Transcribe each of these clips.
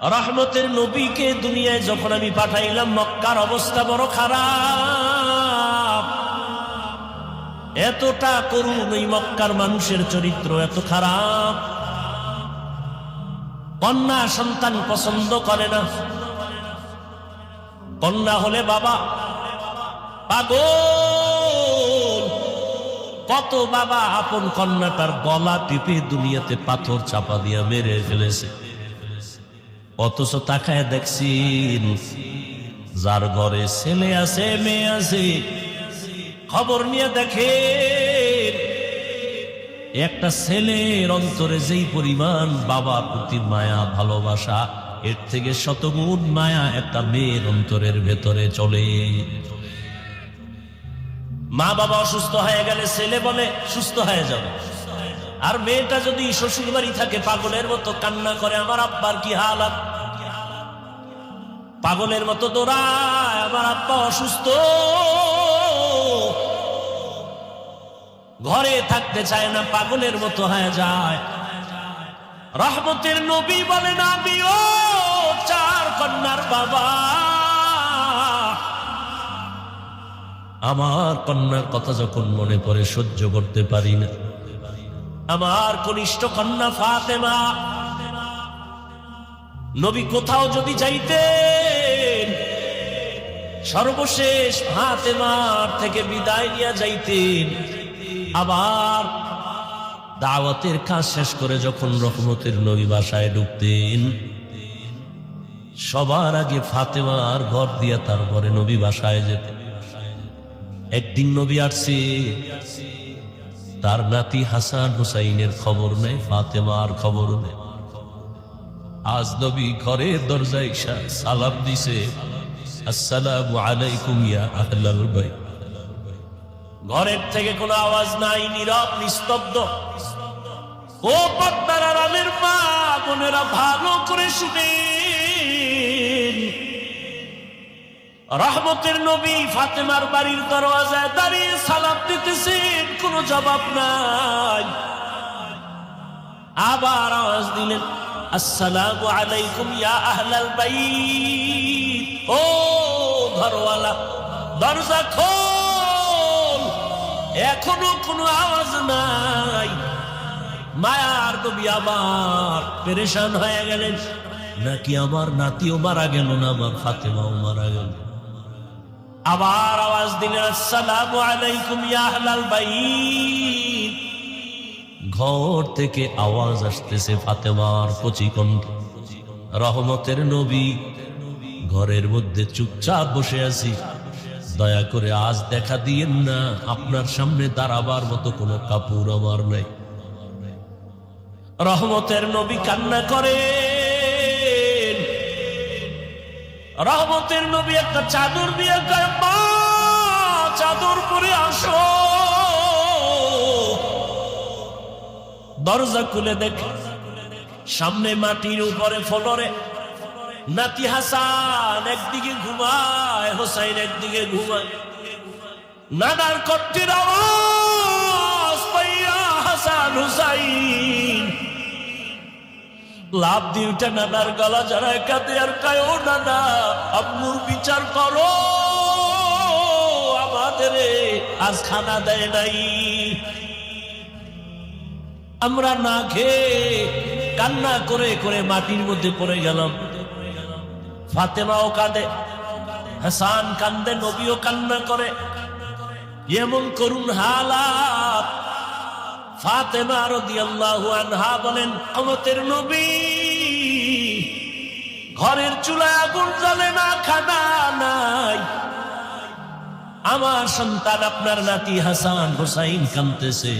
রহমতের নবীকে দুনিয়ায় যখন আমি পাঠাইলাম, মক্কার অবস্থা বড় খারাপ। এতটা করুণ এই মক্কার মানুষের চরিত্র এত খারাপ। কন্যা সন্তান পছন্দ করে না। কন্যা হলে বাবা পাগল। কত বাবা আপন কন্যাটার গলা টিপে দুনিয়াতে পাথর চাপা দিয়া মেরে ফেলেছে। অথচ তাকায় দেখছেন, যার ঘরে ছেলে আছে মেয়ে আছে, খবর নিয়ে দেখে একটা ছেলের অন্তরে যেই পরিমাণ বাবার প্রতি মায়া ভালোবাসা, এর থেকে শতগুণ মায়া একটা মেয়ের অন্তরের ভেতরে চলে। মা বাবা অসুস্থ হয়ে গেলে ছেলে বলে সুস্থ হয়ে যাবে, আর মেয়েটা যদি শ্বশুর বাড়ি থাকে পাগলের মতো কান্না করে, আমার আব্বার কি হালাত, পাগলের মতো দৌড়ায়, আমার আব্বা অসুস্থ, ঘরে থাকতে চায় না, পাগলের মতো হয়ে যায়। রহমতের নবী বলেন, আমিও 4 কন্যার বাবা, আমার কন্যার কথা যখন মনে পড়ে সহ্য করতে পারি না। আমার কনিষ্ঠ কন্যা ফাতেমা, নবী কোথাও যদি যাইতেন, সর্বশেষ ফাতেমার থেকে বিদায় নিয়ে যাইতেন। আবার দাওয়াতের কাজ শেষ করে যখন রহমতের নবী বাসায় ঢুকতেন, সবার আগে ফাতেমার ঘর দিয়া তারপরে নবী বাসায় যেতেন। একদিন নবী আসছে, তার নাতি হাসান হুসাইনের খবর নেই, ফাতেমার খবর নেই। আজ নবী ঘরের দরজায় সালাম দিছে, আসসালামু আলাইকুম ইয়া আহলাল বাইত। ঘরের থেকে কোনো আওয়াজ নাই, নীরব নিস্তব্ধ। ও পর্দার আড়ালের মা বোনেরা ভালো করে শুনেন, রহমতের নবী ফাতেমার বাড়ির দরওয়াজায় দাঁড়িয়ে সালাম দিতেছেন, কোনো জবাব নাই। আবার আওয়াজ দিলেন, আসসালামু আলাইকুম ইয়া আহলাল বাইত। ও ঘরওয়ালা, দরজা খোল। এখনো কোনো আওয়াজ নাই। মায়ার নবী আবার পেরেশান হয়ে গেলেন, নাকি আমার নাতিও মারা গেল না, আমার ফাতেমাও মারা গেল। আবার আওয়াজ দিলেন, আসসালামু আলাইকুম ইয়া আহলাল বাইত। ঘর থেকে আওয়াজ আসতেছে ফাতেমার কচি কণ্ঠ, রহমতের নবী ঘরের মধ্যে চুপচাপ বসে আছি, দয়া করে আজ দেখা দিয়েন না, আপনার সামনে দাঁড়াবার মতো কোনো কাপড় আমার নাই। রহমতের নবী কান্না করে। রহমতের নবী একটা চাদর দিয়ে কয়, মা চাদর পরে আসো। দরজা খুলে দেখে সামনে মাটির উপরে ফ্লোরে নাতি হাসান একদিকে ঘুমায়, হোসাইন একদিকে ঘুমায়। নানার কণ্ঠের আওয়াজ পাইয়া হাসান হুসাইন লাভ দিয়ে উঠে নানার গলা জড়ায় কাঁদে আর কয়, ও নানা, আম্মুর বিচার করো, আমাদের আজ খানা দেয় নাই, আমরা না খেয়ে কান্না করে করে মাটির মধ্যে পড়ে গেলাম। ফাতেমাও কাঁদে, হাসান কান্দে, নবীও কান্না করে। এমন করুণ হালাত। ফাতেমা রাদিয়াল্লাহু আনহা বলেন, আমাদের নবী ঘরের চুলায় আগুন জ্বলে না, খানা নাই, আমার সন্তান আপনার নাতি হাসান হুসাইন কাঁদতেছে,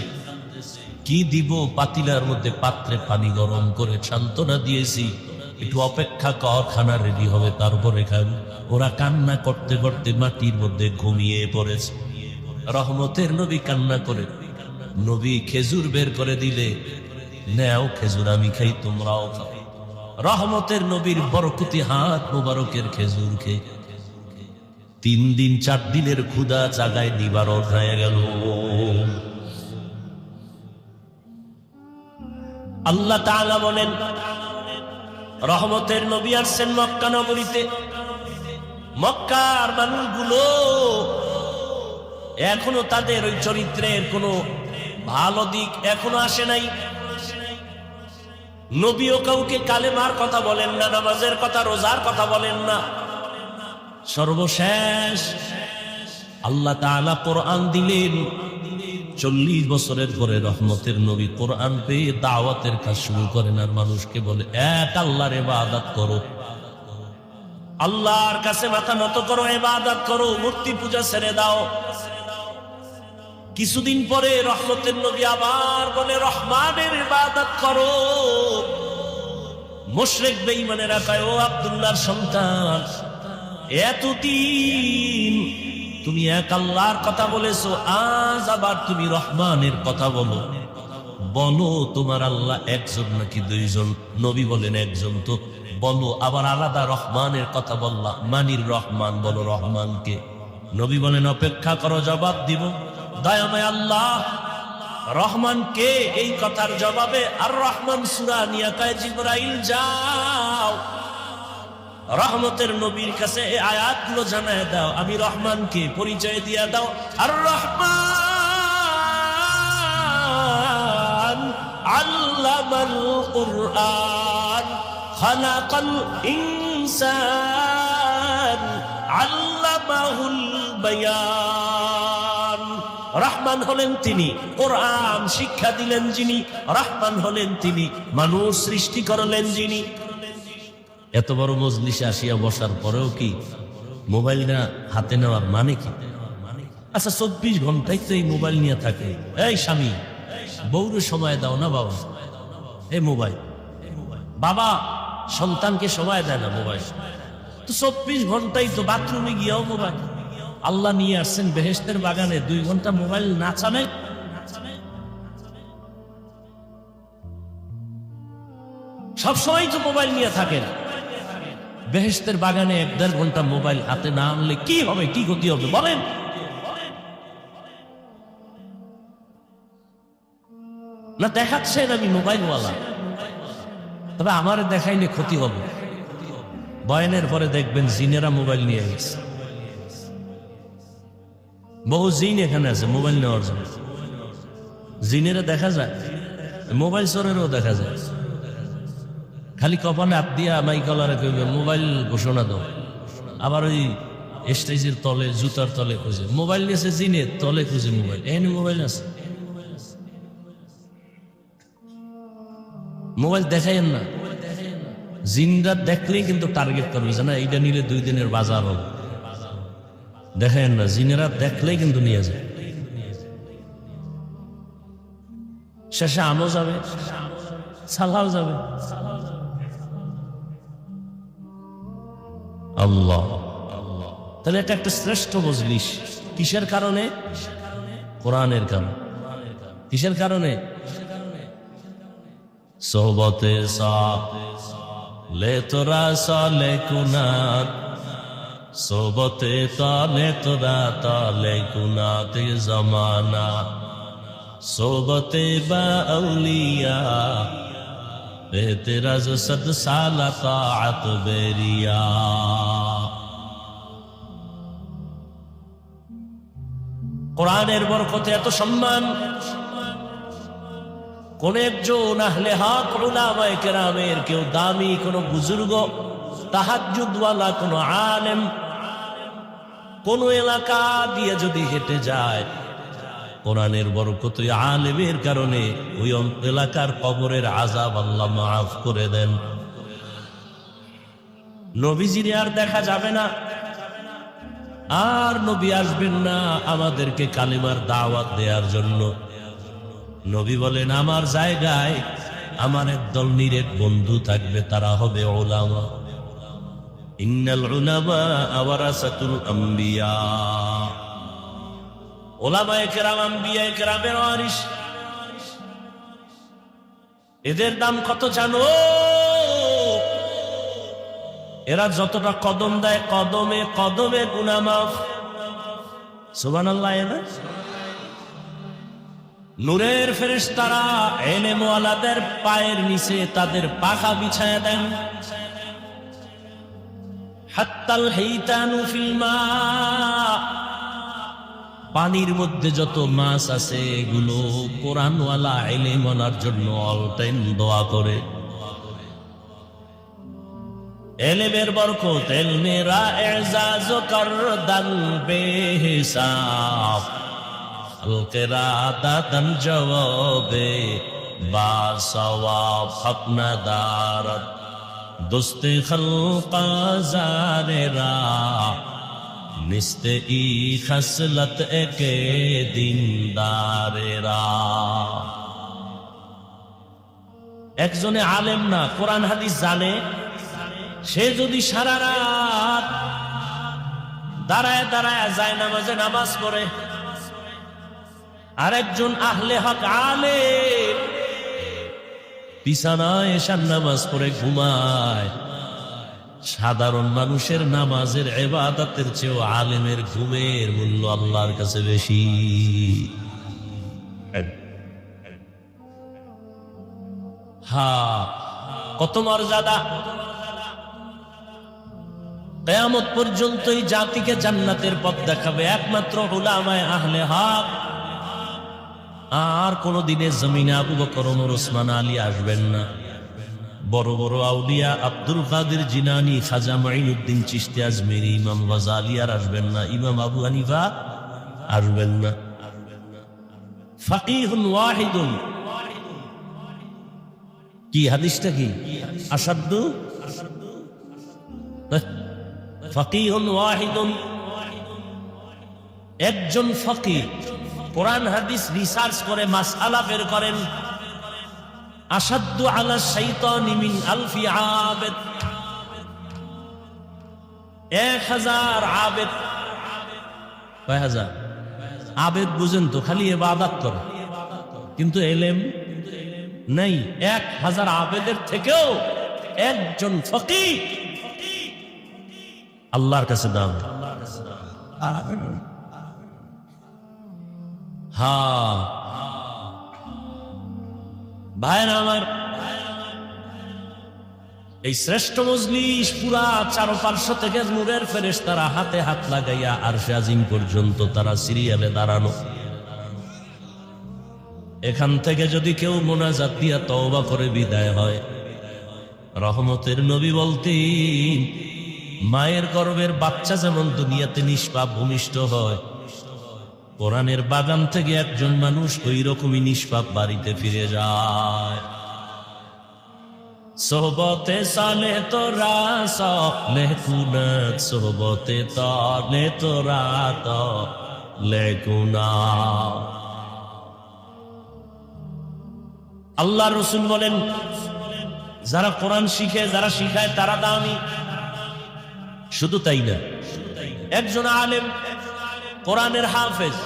কি দিব? পাতিলার মধ্যে পাত্রে পানি গরম করে সান্ত্বনা দিয়েছি, একটু অপেক্ষা কর, খানা রেডি হবে তারপরে খাবো। ওরা কান্না করতে করতে মাটির মধ্যে ঘুমিয়ে পড়েছে। রহমতের নবী কান্না করে, নবী খেজুর বের করে দিলে, নেও খেজুর, আমি খাই তোমরাও খাও। রহমতের নবীর বরকতি হাত মোবারকের খেজুর খেয়ে 3 দিন 4 দিনের ক্ষুধা জাগায় নিবারণ হয়ে গেল। আল্লাহ তাআলা বলেন, রহমতের নবী আসছেন মক্কা নগরীতে। মক্কার মানুষগুলো এখনো তাদের ওই চরিত্রের কোনো ভালো দিক এখনো আসে নাই। নবীও কাউকে কালেমার কথা বলেন না, নামাজের কথা, রোজার কথা বলেন না। সর্বশেষ আল্লাহ তাআলা কোরআন দিলেন। 40 বছরের পরে রহমতের নবী কোরআন পেয়ে দাওয়াতের কাজ শুরু করেন, আর মানুষকে বলে এক আল্লাহর ইবাদত করো, আল্লাহর কাছে মাথা নত করো, ইবাদত করো, মূর্তি পূজা ছেড়ে দাও। কিছুদিন পরে রহমতের নবী আবার বলে রহমানের ইবাদত করো। মুশরিক বেঈমানেরা কয়, ও আব্দুল্লাহর সন্তান, এতদিন তুমি এক আল্লাহর কথা বলেছো, আজ আবার তুমি রহমানের কথা বলো। বলো তোমার আল্লাহ একজন নাকি দুইজন? নবী বলেন একজন। তো বলো আবার আলাদা রহমানের কথা বললা, মানির রহমান বলো, রহমানকে? নবী বলেন অপেক্ষা করো, জবাব দিব। দয়াময় আল্লাহ রহমান কে? এই কথার জবাবে আর রহমান সূরা নিয়ে কয়, জিবরাইল যাও রহমতের নবীর কাছে এই আয়াতগুলো জানায় দাও, আমি রহমানকে পরিচয় দিয়া দাও। আর রহমান আল্লামাল কুরআন খালাকাল ইনসান আল্লামাহুল বায়ান। রহমান হলেন তিনি, কোরআন শিক্ষা দিলেন যিনি। রহমান হলেন তিনি, মানুষ সৃষ্টি করলেন যিনি। এত বড় মজলিসে আসিয়া বসার পরেও কি মোবাইলটা হাতে নেওয়ার মানে কি? আচ্ছা 24 ঘন্টাই তো এই মোবাইল নিয়ে থাকে। এই স্বামী, বউরে সময় দাও না বাবা, এই মোবাইল। বাবা সন্তানকে সময় দেয় না, মোবাইল। তো 24 ঘন্টাই তো বাথরুমে গিয়েও মোবাইল। আল্লাহ নিয়ে আসছেন বেহেশতের বাগানে, 2 ঘন্টা মোবাইল না চালে? সবসময় তো মোবাইল নিয়ে থাকেন। বেহেশতের বাগানে 1-1.5 ঘন্টা মোবাইল হাতে না আনলে কি হবে, কি ক্ষতি হবে বলেন? না দেখাচ্ছেন আমি মোবাইলওয়ালা, তবে আমারে দেখাইলে ক্ষতি হবে। বয়ানের পরে দেখবেন জিনেরা মোবাইল নিয়ে গেছে। বহু জিন এখানে আছে মোবাইল নেওয়ার জন্য। জিনেরা দেখা যায়, মোবাইল চোরেরও দেখা যায়। খালি কপালে হাত দিয়া মাইকলারে কইবে মোবাইল ঘোষণা দাও, আবার ওই স্টেজের তলে, জুতার তলে খুঁজে মোবাইল নিয়েছে, জিনের তলে খুঁজে মোবাইল। এখানে মোবাইল আছে, মোবাইল দেখাইন না। জিনরা দেখলেই কিন্তু টার্গেট করবে, জানা এইটা নিলে 2 দিনের বাজার হবে। দেখেন না, জিনেরা দেখলেই কিন্তু নিয়ে যায়। শেষে আমও যাবে, সালাও যাবে। আল্লাহ, তাহলে এটা একটা শ্রেষ্ঠ মজলিস। কিসের কারণে? কোরআনের কারণে। কিসের কারণে? সোহবতে সালে তোরা সালে কুনাত, সোহবতে তালে তোরা তালে কুনাত জামানা, সোহবতে বা আউলিয়া তেরা जो 100 साल ताअत बेरिया। কোরআনের বরকতে এত সম্মান। কোন একজন আহলে হক উলামায়ে কেরামের কেউ দামি কোন বুজুর্গ, তাহাজ্জুদওয়ালা কোন আলেম কোন এলাকা দিয়ে যদি হেঁটে যায়, কোরআনের বরকত ওই আলেমের কারণে ওই এলাকার কবরের আযাব আল্লাহ মাফ করে দেন। নবীজিরে আর দেখা যাবে না, আর নবী আসবেন না আমাদেরকে কালিমার দাওয়াত দেওয়ার জন্য। নবী বলেন আমার জায়গায় আমার একদল নিরেট বন্ধু থাকবে, তারা হবে উলামা। ইন্নাল উলামা ওয়ারাসাতুল আম্বিয়া। উলামায়ে কেরাম আম্বিয়ায়ে কেরামের ওয়ারিস। এদের দাম কত জানো? এরা যতটা কদম দেয়, কদমে কদমে গুনাহ মাফ। সুবহানাল্লাহ। না নূরের ফেরেশতারা ইলম ওয়ালাদের পায়ের নিচে তাদের পাখা বিছায়া দেন। হাত্তাল হাইতানু ফিল মা, পানির মধ্যে যত মাছ আছে এগুলো কোরআনওয়ালা ইলম আনার জন্য অল টাইম দোয়া করে। ইলমের বরকত, ইলমেরা ইজাজ করদাল বেহিসাব, আল কিরাদাতান জওয়াবে বা সওয়াব আপনা দারত দোস্তে খলকা জারেরা নিস্তে ই খসলত একে দিনদারেরা। একজনে আলেম না, কোরআন হাদিস জানে, সে যদি সারা রাত দাঁড়ায় দাঁড়ায় যায় নামাজে নামাজ পড়ে, আরেকজন আহলে হক আলেম বিছানায় এশার নামাজ পড়ে ঘুমায়, সাধারণ মানুষের নামাজের ইবাদতের চেয়েও আলেমের ঘুমের মূল্য আল্লাহর কাছে বেশি। কত মর্যাদা! কিয়ামত পর্যন্ত এই জাতিকে জান্নাতের পথ দেখাবে একমাত্র উলামায়ে আহলে হক। আর কোনদিনে জমিনে আবু বকর, ওমর, ওসমান, আলী আসবেন না। বড় বড় আউলিয়া আব্দুল কাদের জিলানী, খাজা মাইনুদ্দিন চিশতি আজমেরি, ইমাম গাযালি আর আসবেন না, ইমাম আবু হানিফা আসবেন না। ফাকিহুন ওয়াহিদুন, কি হাদিসটা কি? আসাদু ফাকিহুন ওয়াহিদুন, একজন ফকিহ কোরআন হাদিস রিসার্চ করে মাসআলা বের করেন। আসাদু আলা শাইতানি মিন আলফি আবেদ, 1000 আবেদ। কয় হাজার আবেদ? বুঝেন তো, খালি ইবাদত করে কিন্তু ইলম নাই। 1000 আবেদের থেকেও একজন ফকিহ আল্লাহর কাছে দাম। ভাইরা আমার, এই শ্রেষ্ঠ মজলিস পুরা চারপার্শ্ব থেকে নূরের ফেরেশতারা হাতে হাত লাগাইয়া আরশে আজিম পর্যন্ত তারা সিরিয়ালে দাঁড়ানো। এখান থেকে যদি কেউ মোনাজাত দিয়া তওবা করে বিদায় হয়, রহমতের নবী বলতেন, মায়ের গর্ভের বাচ্চা যেমন দুনিয়াতে নিষ্পাপ ভূমিষ্ঠ হয়, কোরআনের বাগান থেকে একজন মানুষ ওই রকমই নিষ্পাপ বাড়িতে ফিরে যায়। সোহবতে সালেহ তোরা সলেহ কুনাত, সোহবতে তালে তোরা তালে কুনাত। আল্লাহ রাসূল বলেন, যারা কোরআন শিখে, যারা শিখায় তারা দামি। শুধু তাই না, একজন আলেম কোরআনের হাফেজ,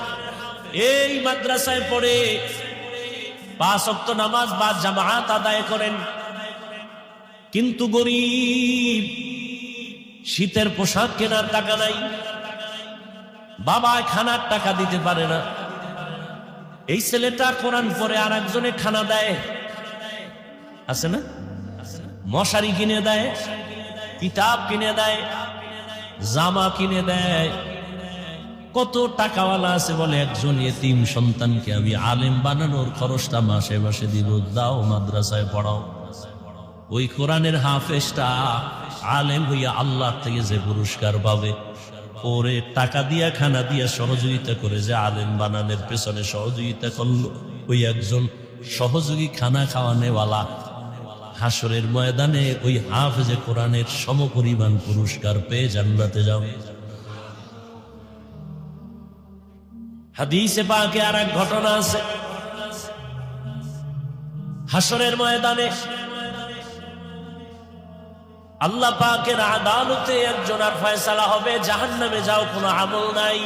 এই মাদ্রাসায় পড়ে 5 ওয়াক্ত নামাজ বা জামাত আদায় করেন, কিন্তু গরিব, শীতের পোশাক কেনার টাকা নাই, বাবা খানার টাকা দিতে পারে না। এই ছেলেটা কোরআন পড়ে আর একজনে খানা দেয়, আছে না? মশারি কিনে দেয়, কিতাব কিনে দেয়, জামা কিনে দেয়। কত টাকাওয়ালা আছে বলে, একজন ইতিম সন্তানকে আমি আলেম বানানোর খরচটা মাসে মাসে দিব, দাও মাদ্রাসায় পড়াও। ওই কোরআনের হাফেজটা আলেম হইয়া আল্লাহ থেকে যে পুরস্কার পাবে, ওরে টাকা দিয়া খানা দিয়া সহযোগিতা করে যে আলেম বানানোর পেছনে সহযোগিতা করলো, ওই একজন সহযোগী খানা খাওয়ানেওয়ালা হাসরের ময়দানে ওই হাফেজে কোরআনের সমপরিমাণ পুরস্কার পেয়ে জান্নাতে যাবে। হাদিসে পাকে আর এক ঘটনা আছে, হাসরের ময়দানে আল্লাহ পাকের আদালতে একজনের ফয়সালা হবে, জাহান্নামে যাও, কোনো আমল নাই।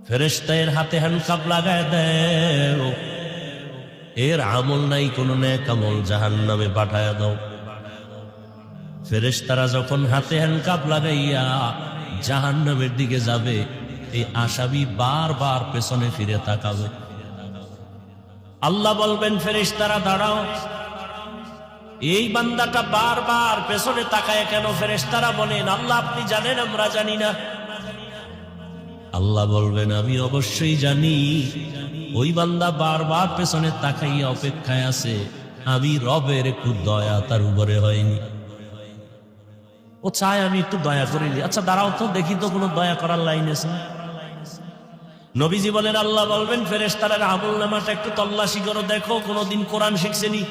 ফেরেশতার হাতে হ্যান্ডকাপ লাগায় দেও, এর আমল নাই, কোনো নেক আমল, জাহান্নামে পাঠায় দাও। ফেরেশতারা যখন হাতে হ্যান্ডকাপ লাগাইয়া জাহান্নামের দিকে যাবে, এই আসামি বারবার পেছনে ফিরে তাকাবে। আল্লাহ বলবেন, ফেরেশতারা দাঁড়াও, এই বান্দাটা বারবার পেছনে তাকায় কেন? ফেরেশতারা বলেন, আল্লাহ আপনি জানেন, আমরা জানি না। আল্লাহ বলবেন, আমি অবশ্যই জানি। ওই বান্দা বারবার পেছনে তাকাইয়া অপেক্ষায় আছে, আমি রবের একটু দয়া তার উপরে হয়নি। ও চায় আমি একটু দয়া করে দিই। আচ্ছা দাঁড়াও তো, দেখি তো কোনো দয়া করার লাইন আছে। নবীজি বলেন, আল্লাহ বলবেন ফেরেশতারা আমল নামাটা একটু তল্লাশি করো, দেখো কোনদিন কোরআন শিখছেনি।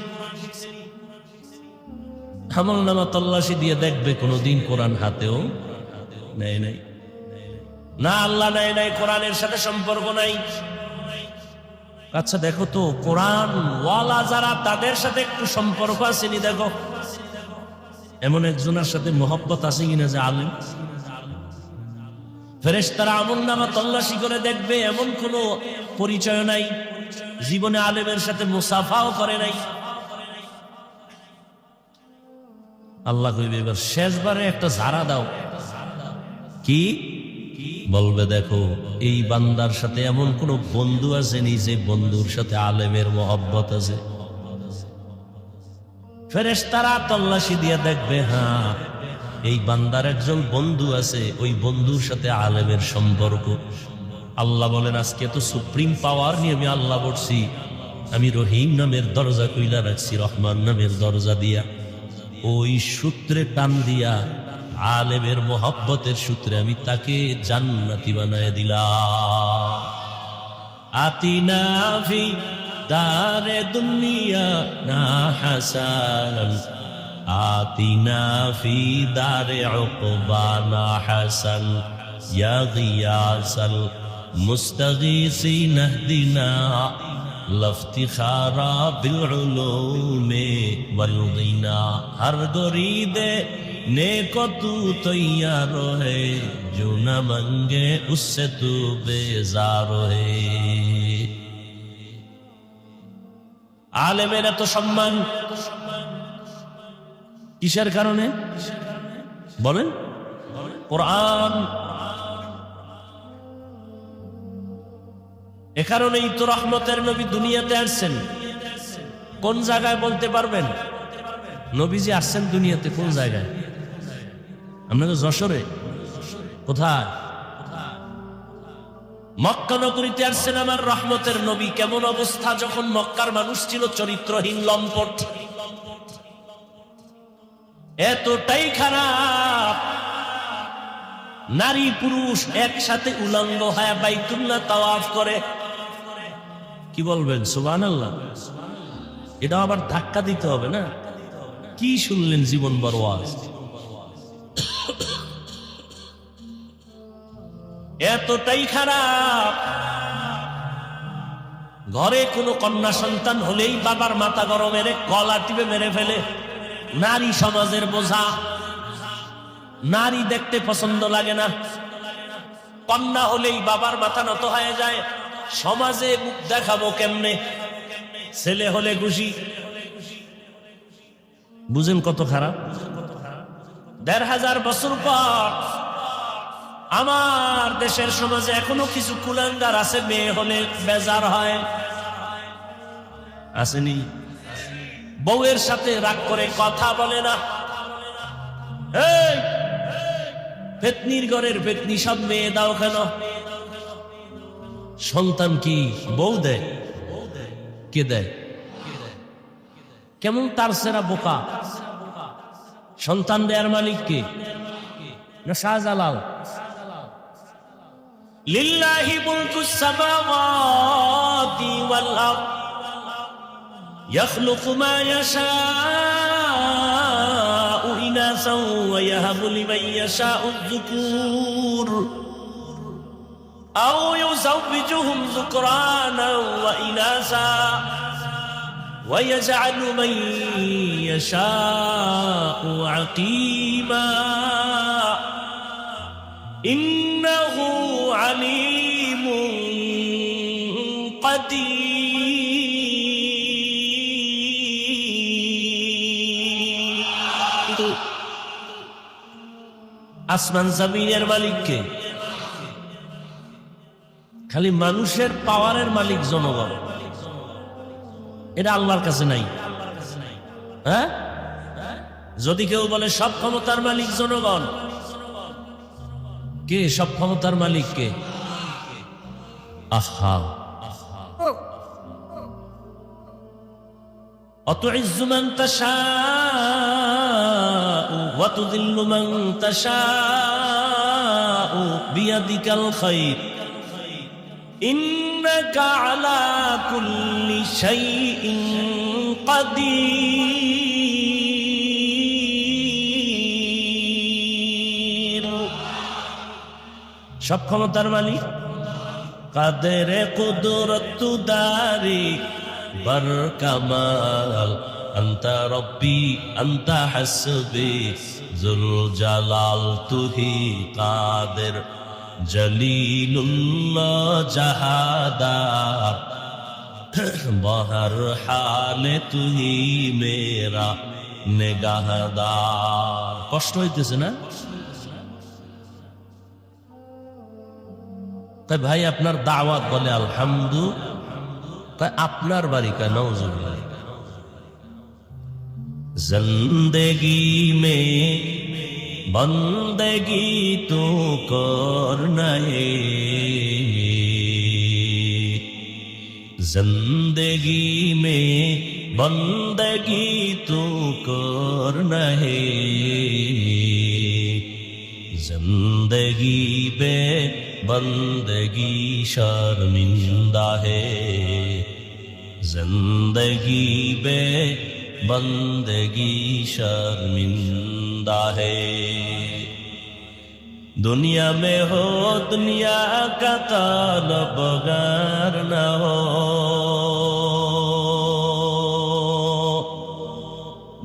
আমল নামা তল্লাশি দিয়ে দেখবে কোনদিন কোরআন হাতেও নেয় নাই। না, আল্লাহ নেয় নাই, কোরআনের সাথে সম্পর্ক নাই। আচ্ছা দেখো তো কোরআন ওয়ালা যারা, তাদের সাথে একটু সম্পর্ক আসেনি দেখো। এমন একজনের সাথে মহব্বত আছে কিনা যে আলেম। ফেরেশতারা আমলনামা তল্লাশি করে দেখবে, এমন কোনো পরিচয় নাই, জীবনে আলেমের সাথে মুসাফাও করে নাই। আল্লাহ কইবে, এবার শেষবারে একটা ঝাড়া দাও। কি বলবে? দেখো এই বান্দার সাথে এমন কোন বন্ধু আসেনি যে বন্ধুর সাথে আলেমের মহব্বত আছে। ফেরেশতারা তল্লাশি দিয়ে দেখবে, হ্যাঁ এই বান্দার একজন বন্ধু আছে, ওই বন্ধুর সাথে আলেমের সম্পর্ক। আল্লাহ বলেন, আজকে তো সুপ্রিম পাওয়ার নিয়ে আমি আল্লাহ বলছি, আমি রহিম নামের দরজা কইলা রাখছি, রহমান নামের দরজা দিয়া, ওই সূত্রে টান দিয়া আলেমের মোহব্বতের সূত্রে আমি তাকে জান্নাতি বানায় দিলাম। আতিনা ফি দারে দুনিয়া না হাসান, আতিনা ফি দারে উকবা না হাসান, ইয়া গিয়াসাল মুস্তাগীসিন ইহদিনা লফতিখারা বিল উলুমে ওয়াল গিনা। হর গরিদে नेको तू तैयार है, जो न मंगे उससे तू बेजार है। আলেমের এত সম্মান কিসের কারণে বলেন? কোরআন। এ কারণেই তো রহমতের নবী দুনিয়াতে আসছেন। কোন জায়গায় বলতে পারবেন নবীজি আসছেন দুনিয়াতে? কোন জায়গায়? আপনাকে যশোরে? কোথায়? মক্কা নগরীতে আসছেন আমার রহমতের নবী। কেমন অবস্থা যখন মক্কার মানুষ ছিল চরিত্রহীন, লম্পট, এতটাই খারাপ, নারী পুরুষ একসাথে উলঙ্গ হয়ে বাইতুল্লাহ তাওয়াফ করে। কি বলবেন সুবহানাল্লাহ? এটা আবার ধাক্কা দিতে হবে না? কি শুনলেন জীবন বড় ওয়াজ। এতটাই খারাপ, ঘরে কোনো কন্যা সন্তান হলেই বাবার মাথা গরম, মেরে গলা টিপে মেরে ফেলে। নারী সমাজের বোঝা, নারী দেখতে পছন্দ লাগে না। কন্যা হলেই বাবার মাথা নত হয়ে যায়, সমাজে মুখ দেখাবো কেমনে। ছেলে হলে খুশি। বুঝেন কত খারাপ? ১৫০০ বছর পর আমার দেশের সমাজে এখনো কিছু কুলাঙ্গার আছে, মেয়ে হলে বেজার হয়। আসেনি? বউয়ের সাথে রাগ করে কথা বলে না। এই পেতনির ঘরের পেতনি সব মেয়ে দাও কেন? সন্তান কি বউ দেয়? কে দেয়? কেমন তার সেরা বোকা। সন্তান দেয়ার মালিক কে? না শাহজালাল? লিল্লাহি মুলকুস সামাওয়াতি ওয়াল আরদ ইয়াখলুকু মা ইয়াশাউ ইনাসান ওয়া ইয়াহাবু লিমান ইয়াশাউ যুকুর আও ইউযাওবিজুহুম যুকরানান ওয়া ইনাসা ويجعل من يشاء عقيما إنه عليم قدير। আসমান জমিনের মালিক কে? খালি মানুষের পাওয়ারের মালিক জনগণ। এটা আল্লাহর কাছে নাই। হ্যাঁ, যদি কেউ বলে সব ক্ষমতার মালিক জনগণ, কে সব ক্ষমতার মালিক? কে? আহা, أتعز من تشاء وتذل من تشاء بيدك الخير إنك على كل شيء قدير সব ক্ষমতার মালিক কাদের কুদরত দারি बर कमाल अंता रब्बी अंता हस्बी जुल जलाल तू ही कादिर जलीलुल्लाह जहादार बहर हाल तू ही मेरा निगाहदार। কষ্ট হইতেছে না? তাই ভাই আপনার দাওয়াত বলে আলহামদুলিল্লাহ, তাই আপনার বাড়ি কা নওজুবিল্লাহ। জিন্দেগি মে বন্দেগি তো করনা হে, जिंदगी में बंदगी तो करना है, जिंदगी बे बंदगी शर्मिंदा है, जिंदगी बे बंदगी शर्मिंदा है। दुनिया में हो दुनिया का तलबगार न हो,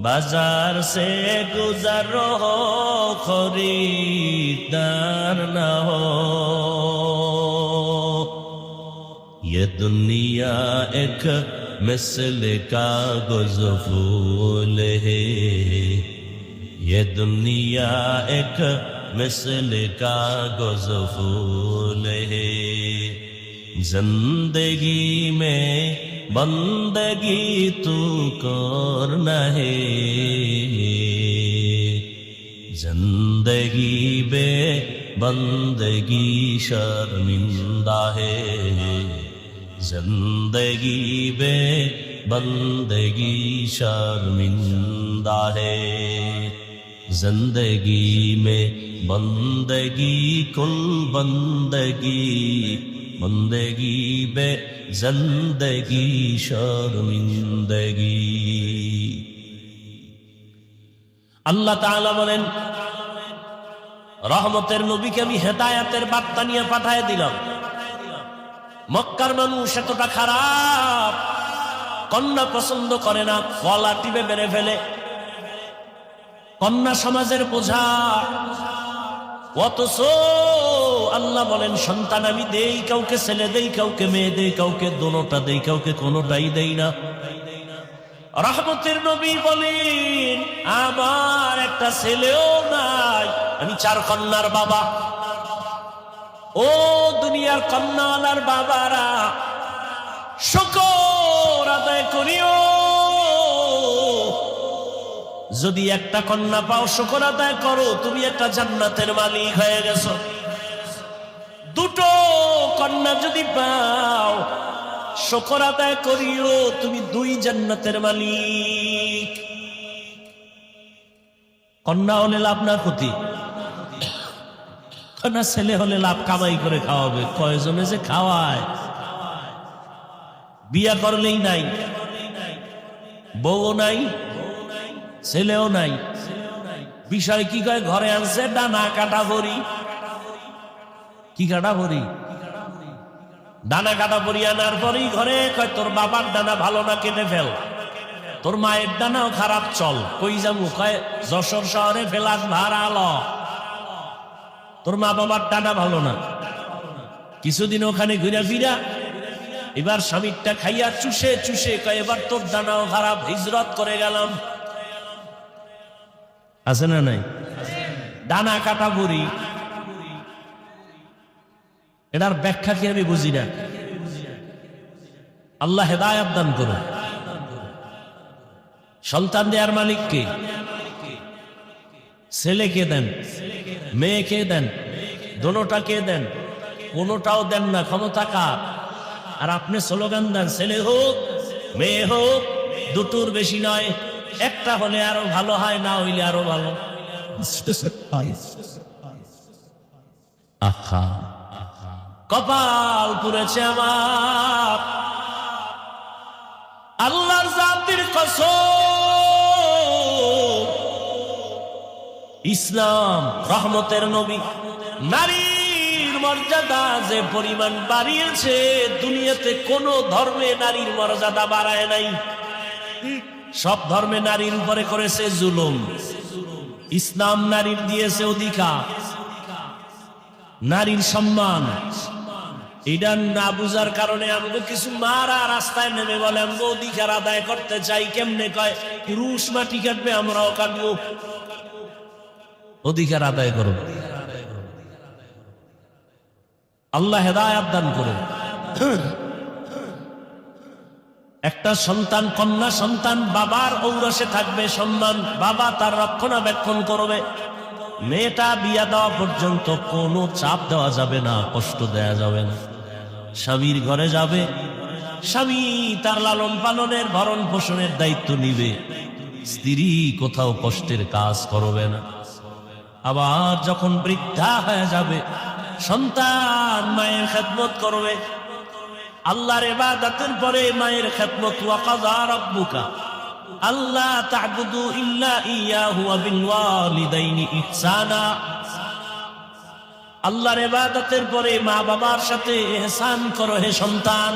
बाजार से गुजर हो खरीदार न हो। ये दुनिया एक मिसल कागज़ फूल है, ये दुनिया एक मिसल कागज़ फूल है, जिंदगी में बंदगी तू करना है, जिंदगी बे बंदगी शर्मिंदा है, जिंदगी बे बंदगी शर्मिंदा है। जिंदगी में बंदगी कुल बंदगी, बंदगी बे जिंदगी शर्मिंदगी। আল্লাহ তাআলা বলেন, রহমতের নবীকে আমি হেদায়েতের বার্তা নিয়ে পাঠিয়ে দিলাম। মক্কার মানুষ এতটা খারাপ, কন্যা পছন্দ করে না, গলা টিপে মেরে ফেলে, কন্যা সমাজের বোঝা। অথচ আল্লাহ বলেন সন্তান আমি দেই, কাউকে ছেলে দেই, কাউকে মেয়ে দেই, কাউকে দোনোটা দেই, কাউকে কোনোটাই দেই না। রহমতের নবী বলেন আমার একটা ছেলেও নাই, আমি 4 কন্যার বাবা। ও দুনিয়ার কন্যাওয়ালার বাবারা, শুকর আদায় করিও। যদি একটা কন্যা পাও শুকর আদায় করো, তুমি একটা জান্নাতের মালিক হয়ে গেছো। 2 কন্যা যদি পাও শুকর আদায় করিও, তুমি 2 জান্নাতের মালিক। কন্যা হলে লাভ না ক্ষতি? কন্যা ছেলে হলে লাভ, কামাই করে খাওয়াবে। কয়জনে যে খাওয়ায়, বিয়া করলেই নাই, বউ নাই, ছেলেও নাই। বিষয় কি কয়, ঘরে আনছে ডানা কাটা ভরি। কি কাটা ভরি? ডানা কাটা ভরি আনার পরেই ঘরে কয় তোর বাবার ডানা ভালো না, কেটে ফেল। তোর মায়ের ডানাও খারাপ, চল। কই যাবো? কয় যশোর শহরে ফেলাস ভাড়া ল। তোর মা বাবার ডানা ভালো না। কিছুদিন ওখানে ঘুরে ফিরা এবার স্বামীরটা খাইয়া চুষে চুষে কয় এবার তোর ডানাও খারাপ, হিজরত করে গেলাম। আছে না নাই? ডানা কাটা বুড়ি, এটার ব্যাখ্যা কি আমি বুঝি না। আল্লাহ হেদায়েত দান করুন। সন্তান দেয়ার মালিক কে? ছেলেকে দেন, মেয়েকে দেন, দোনোটাকে দেন, কোনোটাও দেন না, ক্ষমতা কার? আর আপনি স্লোগান দেন ছেলে হোক মেয়ে হোক, দুটোর বেশি নয়, একটা হলে আরো ভালো হয়, না হইলে আরো ভালো। আহা, কপাল পুড়েছে আমার, আল্লাহর জাতির কসম। ইসলাম রহমতের নবী নারীর মর্যাদা যে পরিমাণ বাড়িয়েছে, দুনিয়াতে কোন ধর্মে নারীর মর্যাদা বাড়ায় নাই। সব ধর্মে নারীর উপরে করেছে জুলুম, ইসলাম নারীর দিয়েছে অধিকার, নারীর সম্মান। এটা না বুঝার কারণে আমগো কিছু মারা রাস্তায় নেমে বলে আমগো অধিকার আদায় করতে চাই। কেমনে কয়? পুরুষ মাটি কাটবে আমরাও কাটবো, অধিকার আদায় করো। আল্লাহ হেদায়েত দান করুন। একটা সন্তান, কন্যা সন্তান বাবার ঔরসে থাকবে, সম্মান, বাবা তার রক্ষণাবেক্ষণ করবে। মেয়েটা বিয়া দেওয়া পর্যন্ত কোনো চাপ দেওয়া যাবে না, কষ্ট দেয়া যাবে না। স্বামীর ঘরে যাবে, স্বামী তার লালন পালনের ভরণ পোষণের দায়িত্ব নিবে, স্ত্রী কোথাও কষ্টের কাজ করবে না। আবার যখন বৃদ্ধা হয়ে যাবে, সন্তান মায়ের খেদমত করবে। আল্লাহর ইবাদতের পরে মায়ের খেদমত। ওয়া কাযা রাব্বুকা আল্লা তা'বুদু ইল্লা ইয়াহু ওয়া বিল ওয়ালিদাইনি ইহসানা। আল্লাহর ইবাদতের পরে মা বাবার সাথে ইহসান করো হে সন্তান।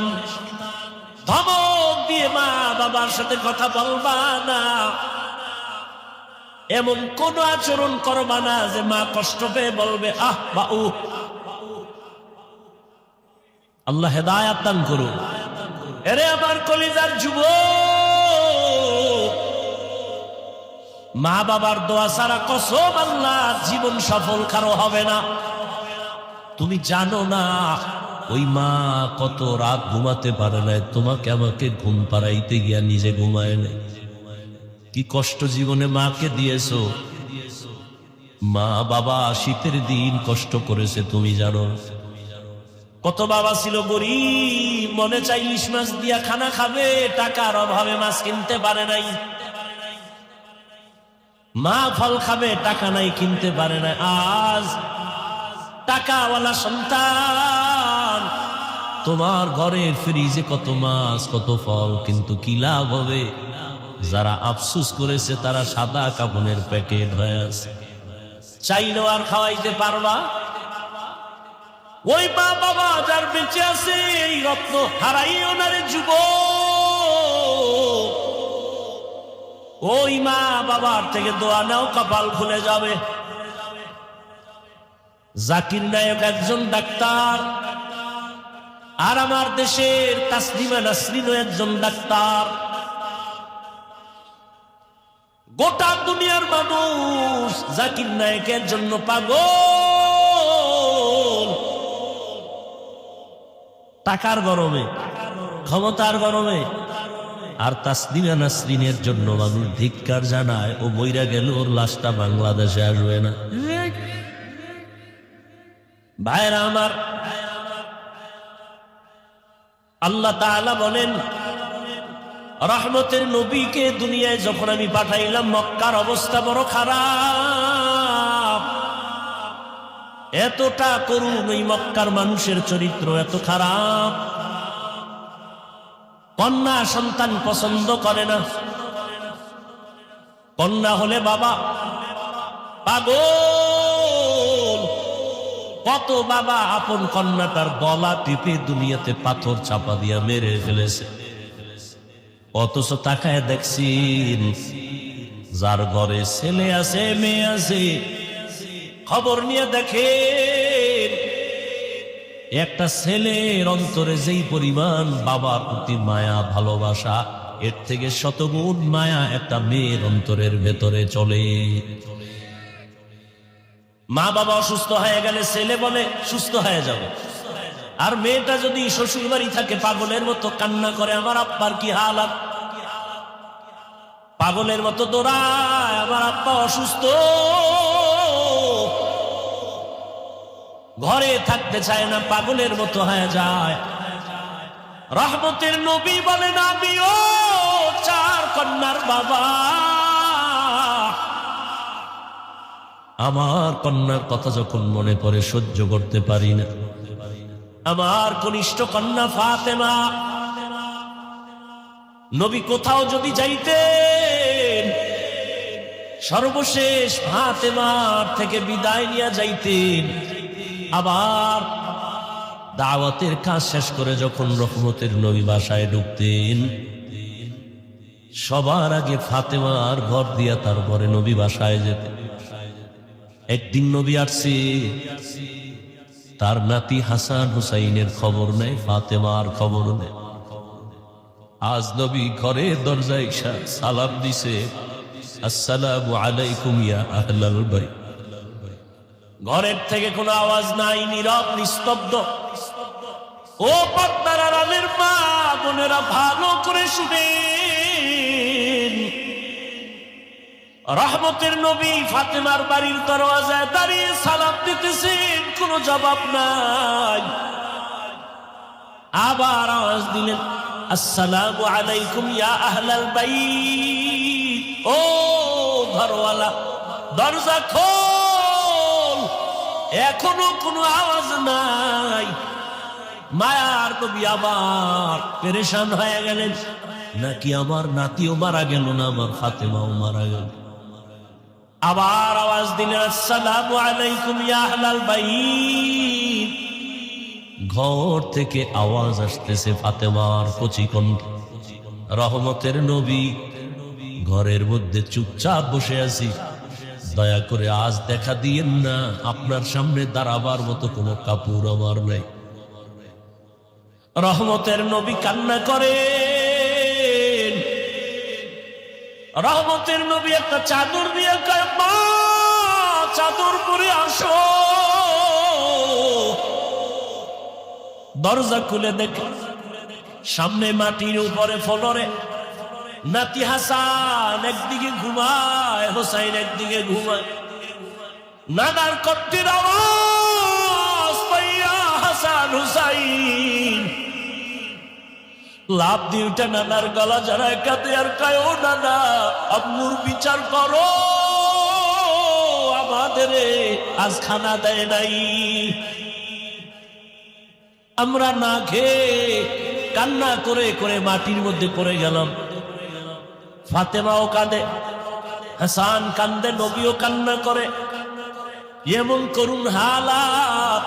ধমক দিয়ে মা বাবার সাথে কথা বলবা না, এমন কোন আচরণ করবা না যে মা কষ্ট পেয়ে বলবে আহ বা উ। আল্লাহ হেদায়েত দান করুন। এরে আমার কলিজার যুবক, মা বাবার দোয়া ছাড়া কসম আল্লাহ জীবন সফল কারো হবে না। তুমি জানো না ওই মা কত রাত ঘুমাতে পারে না, তোমাকে আমাকে ঘুম পাড়াইতে গিয়া নিজে ঘুমায় নাই। কি কষ্ট জীবনে মাকে দিয়েছো। মা বাবা শীতের দিন কষ্ট করেছে, তুমি জানো। কত বাবা ছিল গরিব, মনে চাই ইলিশ মাছ দিয়া খানা খাবে, টাকার অভাবে মাছ কিনতে পারে নাই। মা ফল খাবে, টাকা নাই, কিনতে পারে না। আজ টাকাওয়ালা সন্তান, তোমার ঘরের ফ্রিজে কত মাছ কত ফল, কিন্তু কি লাভ হবে? যারা আফসুস করেছে তারা সাদা কাপড়ের প্যাকেট হয়ে আছে। চাইলেও আর খাওয়াইতে পারবা? ওই মা বাবা যার বেঁচে আছে, এই রত্ন হারাইও না রে যুবক। ওই মা বাবার থেকে দোয়া নাও, কপাল খুলে যাবে। জাকির নায়ক একজন ডাক্তার, আর আমার দেশের তাসলিমা নাসরিনও একজন ডাক্তার। গোটা দুনিয়ার মানুষ জাকির নায়কের জন্য পাগল। টাকার গরমে, ক্ষমতার গরমে। আর তাসলিমা নাসরিনের জন্য মানুষ ধিক্কার জানায়। ও মইরা গেল, ওর লাশটা বাংলাদেশে আসবে না। ভাইরা আমার, আল্লাহ তাআলা বলেন, রহমতের নবীকে দুনিয়ায় যখন আমি পাঠাইলাম, মক্কার অবস্থা বড় খারাপ। এতটা করুণ এই মক্কার মানুষের চরিত্র, এত খারাপ। কন্যা সন্তান পছন্দ করে না। কন্যা হলে বাবা পাগল। কত বাবা আপন কন্যাটার গলা টিপে দুনিয়াতে পাথর চাপা দিয়া মেরে ফেলেছে। অথচ তাকায় দেখছেন, যার ঘরে ছেলে আছে মেয়ে আছে, খবর নিয়ে দেখেন একটা ছেলের অন্তরে যেই পরিমাণ বাবার প্রতি মায়া ভালোবাসা, এর থেকে শতগুণ মায়া একটা মেয়ের অন্তরের ভেতরে চলে। মা বাবা অসুস্থ হয়ে গেলে ছেলে বলে সুস্থ হয়ে যাবে, আর মেয়েটা যদি শ্বশুর বাড়ি থাকে পাগলের মতো কান্না করে, আমার আব্বার কি হালাত। পাগলের মতো দৌড়ায়, আমার আব্বা অসুস্থ। ঘরে থাকতে চায় না, পাগলের মতো হয়ে যায়। রহমতের নবী বলেন, আমিও 4 কন্যার বাবা, আমার কন্যার কথা যখন মনে পড়ে সহ্য করতে পারি না। আমার কনিষ্ঠ কন্যা ফাতেমা, নবী কোথাও যদি যাইতেন সর্বশেষ ফাতেমার থেকে বিদায় নিয়ে যাইতেন। আবার দাওয়াতের কাজ শেষ করে যখন রহমতের নবী বাসায় ঢুকতেন, সবার আগে ফাতেমার ঘর দিয়া তারপরে নবী বাসায় যেতেন। একদিন নবী আসছে, তার নাতি হাসান হুসাইনের খবর নেই, ফাতেমার খবর নেই। আজ নবী ঘরে দরজায় সালাম দিছে, আসসালামু আলাইকুম ইয়া আহলাল বাইত। ঘরের থেকে কোনো আওয়াজ নাই, নীরব নিস্তব্ধ। ও পর্দার আড়ালের মা বোনেরা, ভালো করে শুনেন, রহমতের নবী ফাতেমার বাড়ির দরওয়াজায় দাঁড়িয়ে সালাম দিতেছেন, কোনো জবাব নাই। আবার আওয়াজ দিলেন, আসসালামু আলাইকুম ইয়া আহলাল বাইত। ও ঘরওয়ালা, দরজা খোল। এখনো কোনো আওয়াজ নাই। মায়ার নবী আবার পেরেশান হয়ে গেলেন, নাকি আমার নাতিও মারা গেল না, আমার ফাতেমাও মারা গেল। আবার আওয়াজ দিলেন, আসসালামু আলাইকুম ইয়া আহলাল বাইত। ঘর থেকে আওয়াজ আসতেছে ফাতেমার কচি কণ্ঠ। রহমতের নবী, ঘরের মধ্যে চুপচাপ বসে আছি, দয়া করে আজ দেখা দিয়েন না, আপনার সামনে দাঁড়াবার মতো কোনো কাপড় আমার নাই। রহমতের নবী কান্না করেন। রহমতের নবী একটা চাদর দিয়ে কয়, মা চাদর পরে আসো। দরজা খুলে দেখে সামনে মাটির উপরে ফ্লোরে নাতি হাসান একদিকে ঘুমায়, হোসাইন একদিকে ঘুমায়। নানার কণ্ঠের আওয়াজ পাইয়া হাসান হুসাইন লাভ দিয়ে উঠে নানার গলা জড়ায় কাঁদে আর কয়, ও নানা, আম্মুর বিচার করো, আমাদের আজ খানা দেয় নাই, আমরা না খেয়ে কান্না করে করে মাটির মধ্যে পড়ে গেলাম। ফাতেমাও কাঁদে, হাসান কান্দে, নবীও কান্না করে। এমন করুন হালাত।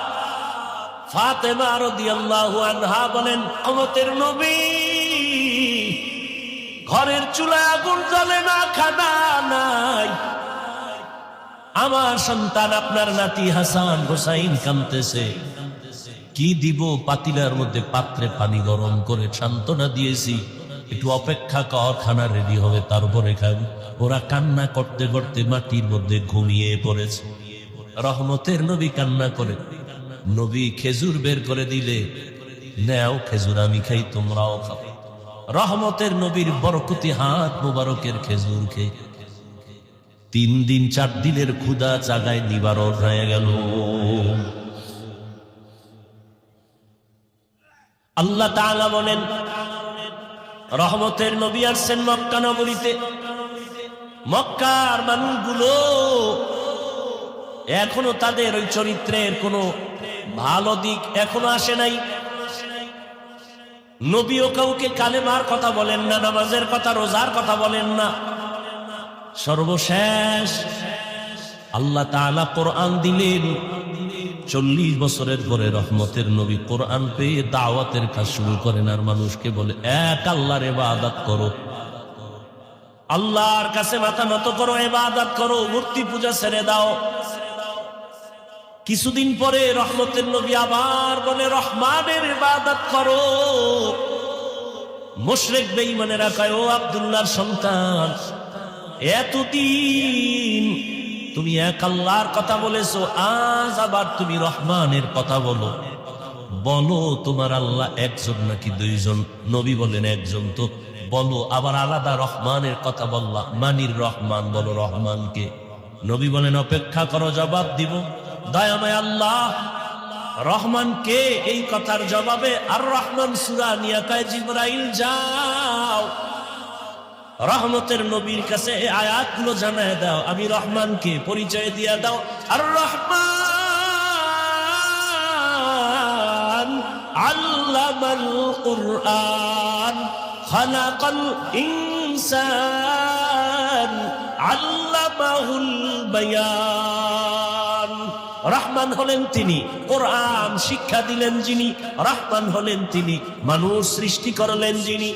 ফাতেমা রাদিয়াল্লাহু আনহা বলেন, রহমতের নবী, ঘরের চুলায় আগুন জ্বলে না, খানা নাই, আমার সন্তান আপনার নাতি হাসান হুসাইন কাঁদতেছে, কি দিব? পাতিলার মধ্যে পাত্রে পানি গরম করে সান্ত্বনা দিয়েছি, একটু অপেক্ষা কর, খানা রেডি হবে তারপরে খাবি। ওরা কান্না করতে করতে মাটির মধ্যে ঘুমিয়ে পড়েছে। রহমতের নবী কান্না করে, নবী খেজুর বের করে দিলে, নেও খেজুর, আমি খাই, তোমরাও খাও। রহমতের নবীর বরকতি হাত মুবারকের খেজুর খেয়ে 3 দিন 4 দিনের ক্ষুধা জাগায় নিবারণ হয়ে গেল। আল্লাহ তাআলা বলেন, রহমতের নবী আসছেন মক্কা নগরীতে। মক্কার মানুষগুলো এখনো তাদের ওই চরিত্রের কোনো ভালো দিক এখনো আসে নাই। নবীও কাউকে কালেমার কথা বলেন না, নামাজের কথা, রোজার কথা বলেন না। সর্বশেষ আল্লাহ তাআলা কোরআন দিলেন। 40 বছরের পরে রহমতের নবী কোরআন পেয়ে দাওয়াতের কাজ শুরু করেন, আর মানুষকে বলে, এক আল্লাহর ইবাদত করো, আল্লাহর কাছে মাথা নত করো, ইবাদত করো, মূর্তি পূজা ছেড়ে দাও। কিছুদিন পরে রহমতের নবী আবার বলে, রহমানের ইবাদত করো। মুশরিক বেঈমানেরা কয়, ও আব্দুল্লাহর সন্তান, এতদিন তুমি এক আল্লাহর কথা বলেছো, আজ আবার তুমি রহমানের কথা বলো। বলো তোমার আল্লাহ একজন নাকি 2 জন? নবী বলেন, একজন। তো বলো আবার আলাদা রহমানের কথা বললা, মানির রহমান, বলো রহমানকে। নবী বলেন, অপেক্ষা করো, জবাব দিব। দয়াময় আল্লাহ রহমান কে? এই কথার জবাবে আর রহমান সূরা নিয়ে কয় জিবরাইল যাও রহমতের নবীর কাছে এই আয়াতগুলো জানায় দাও, আমি রহমানকে পরিচয় দিয়া দাও। আর রহমান আল্লামাল কুরআন খালাকাল ইনসান আল্লামাহুল বায়ান। রহমান হলেন তিনি, কোরআন শিক্ষা দিলেন যিনি। রহমান হলেন তিনি, মানুষ সৃষ্টি করলেন যিনি।